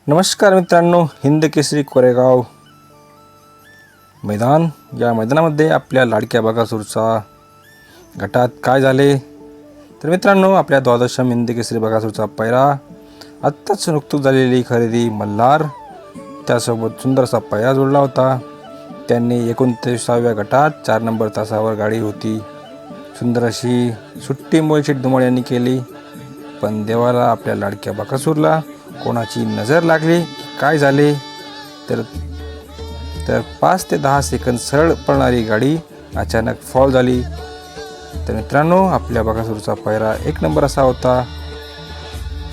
नमस्कार मित्रांनो, हिंद केसरी कोरेगाव मैदान या मैदानामध्ये आपल्या लाडक्या बकासूरचा गटात काय झाले तर मित्रांनो, आपल्या द्वादशम हिंद केसरी बकासूरचा पैरा आत्ताच नुकतीच झालेली खरेदी मल्हार त्यासोबत सुंदरसा पैरा जोडला होता। त्यांनी 29व्या गटात 4 नंबर तासावर गाडी होती। सुंदर अशी सुट्टी मोलशेट धुमाळ यांनी केली, पण देवाला आपल्या लाडक्या बकासूरला कोणाची नजर लागली काय झाले तर 5 ते 10 सेकंद सरळ पळणारी गाडी अचानक फॉल झाली। तर मित्रांनो, आपल्या बकासूरचा पैरा 1 नंबर असा होता,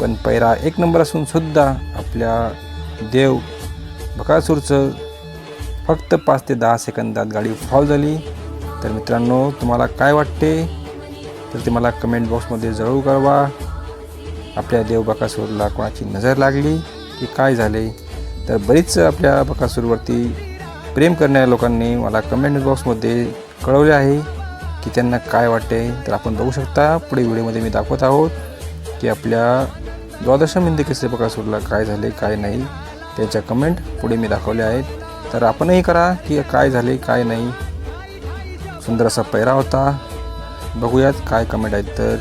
पण पैरा 1 नंबर असून सुद्धा आपल्या देव बकासूरचं फक्त 5 ते 10 सेकंदात गाडी फॉल झाली। तर मित्रांनो, तुम्हाला काय वाटते तर ते मला कमेंट बॉक्समध्ये जरूर कळवा। आपल्या देव बकासूरला कोणाची नजर लागली की काय झाले तर बरीच आपल्या बकासूरवरती प्रेम करणाऱ्या लोकांनी मला कमेंट बॉक्समध्ये कळवले आहे की त्यांना काय वाटते। तर आपण बघू शकता, पुढे व्हिडिओमध्ये मी दाखवत आहोत की आपल्या द्वादशम हिंद केसरी बकासूरला काय झाले काय नाही, त्यांच्या कमेंट पुढे मी दाखवल्या आहेत। तर आपणही करा की काय झाले काय नाही। सुंदर असा पैरा होता, बघूयात काय कमेंट आहेत तर